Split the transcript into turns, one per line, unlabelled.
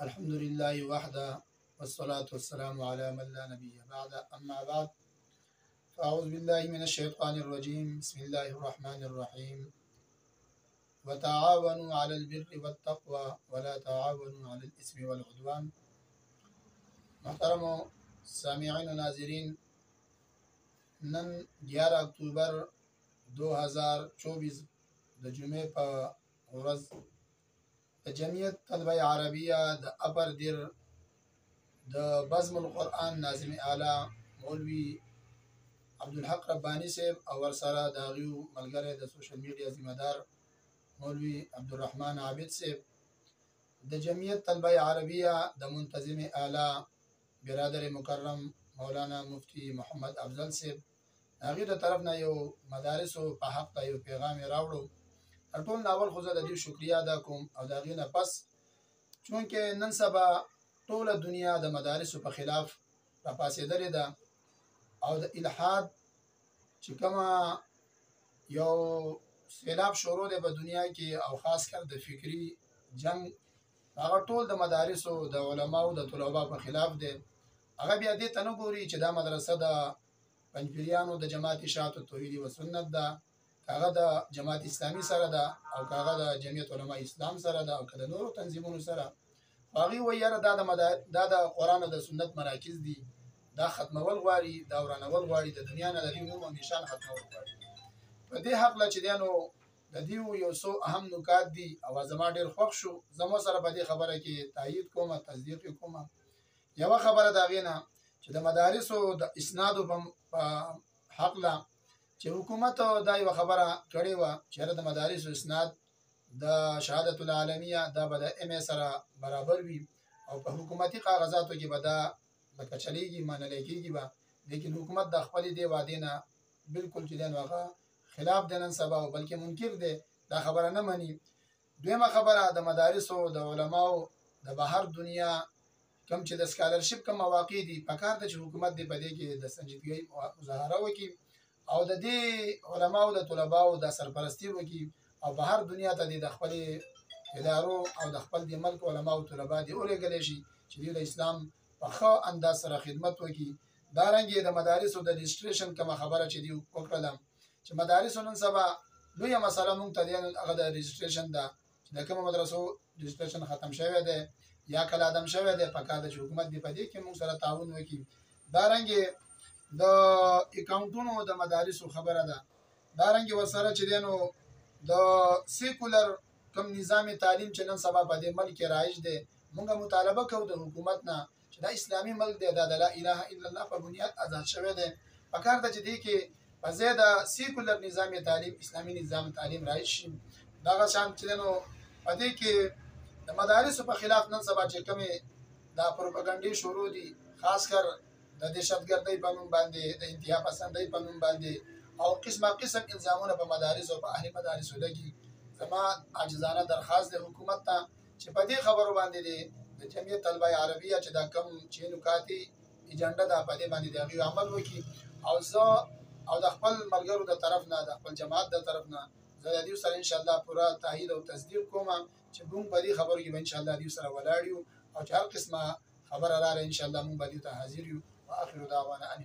الحمد لله وحده والصلاة والسلام على من لا نبي بعد. أما بعد، فأعوذ بالله من الشيطان الرجيم. بسم الله الرحمن الرحيم. وتعاونوا على البر والتقوى ولا تعاونوا على الإثم والعدوان. محترم سامعین و ناظرین، نن 11 اکتوبر 2024 د جمعې په ورځ د جمعیت طلبه عربیه د اپر دیر د بزم القرآن ناظم اعلی مولوی عبدالحق ربانی صاحب او ورسره د هغوی ملګری د سوشل میډیا ذمہ دار مولوی عبدالرحمن عابد صاحب، د جمعیت طلبه عربیه د منتظم اعلی برادر مکرم مولانا مفتی محمد افضل صاحب هغې د طرف نه یو مدارسو په حق ته یو پیغام راوړو. تر ټول نه اول خو زه د دې شکریه ادا کوم او د هغې نه پس چونکې نن سبا ټوله دنیا د مدارسو په خلاف راپاڅېدلې ده او د الحاد چې کومه یو سیلاب شروع دی په دنیا کې او خاص کر د فکري جنگ، هغه ټول د مدارسو د علماو د طلبا په خلاف دی. هغه بیا دې ته نه ګوري چې دا مدرسه د پنجپیریانو د جماعت اشاعت التوحید و سنت ده، هغه د جماعت اسلامي سره ده او هغه د جمعیت علماء اسلام سره ده او که د نورو تنظیمونو سره. هغوی وایي یاره دا د قرآن او د سنت مراکز دي، دا ختمول غواړي، دا ورانول غواړي، د دنیا نه د دې نوم او نشان ختمول غواړي. په دې هکله چې دی نو د دې یو څو اهم نکات دي او زما ډېر خوښ شو. زما سره په دې خبره کې تایید کوم، تصدیق یې کوم. یوه خبره د هغې نه چې د مدارسو د اسنادو په حقله چې حکومت دا یوه خبره کړې وه چې د مدارسو اسناد د شهادت العالمیه دا به د MA سره برابر وي او په حکومتي کاغذاتو کې به دا لکه چلیږي، منلی کېږي به، لیکن حکومت د خپلې دې وعدې نه بلکل چې دی نو هغه خلاف دی نن سبا او بلکې منکر دی، دا خبره نه مني. دویمه خبره د مدارسو د علماو د بهر دنیا کوم چې د سکالرشپ کوم مواقع دي، پکار ده چې حکومت دې په دې کې د سنجیدګۍ مظاهره وکړي او د دې علماو د طلباو د سرپرستی وکړي او بهر دنیا ته د خپلې ادارو او د خپل د ملک علماو طلبا دې ولېږلی شي چې دوی د اسلام په ښه انداز سره خدمت وکړي. دارنګې د مدارسو د رجسټریشن کومه خبره چې دوی وکړله چې مدارسو نن سبا لویه مسله مونږ ته دی هغه د رجسټریشن ده چې د کومو مدرسو رجسټریشن ختم شوی دی یا کله عدم شوی دی، پکار ده چې حکومت دې په دې کې مونږ سره تعاون وکړي. دارنګې د اکاونټونو د مدارسو خبره ده، دارنګې ورسره چې دی نو د سیکولر کوم نظام تعلیم چې نن سبا په دې ملک کې رایج دی، مونږ مطالبه کوو د حکومت نه چې دا اسلامي ملک دی، دا د لا اله الا الله په بنیاد آزاد شوی دی. پکار ده چې دې کې په ځای د سیکولر نظام تعلیم اسلامي نظام تعلیم رایج شي. دغه شان چې دی نو په دې کې د مدارسو په خلاف نن سبا چې کومې دا پروپاګانډې شروع دي، خاص کر د دهشتګردۍ په نوم باندې، د انتها پسندۍ په نوم باندې او قسمه قسم الزامونه په مدارسو او په اهلي مدارسو لګي. زما عاجزانه درخواست د حکومت ته چې په دې خبرو باندې د جمعیت طلبه عربیه چې دا کم چې نکاتي ایجنډه ده په دې باندې د هغې عمل وکړي او زه او د خپل ملګرو د طرف نه، د خپل جماعت د طرف نه زه د دوی سره انشاءالله پوره تایید او تصدیق کوم چې موږ په دې خبرو کې به انشاءالله دوی سره ولاړ یو او چې هر قسمه خبره راغله انشاءالله موږ به دوی ته حاضر یو. واخر دعوانا ان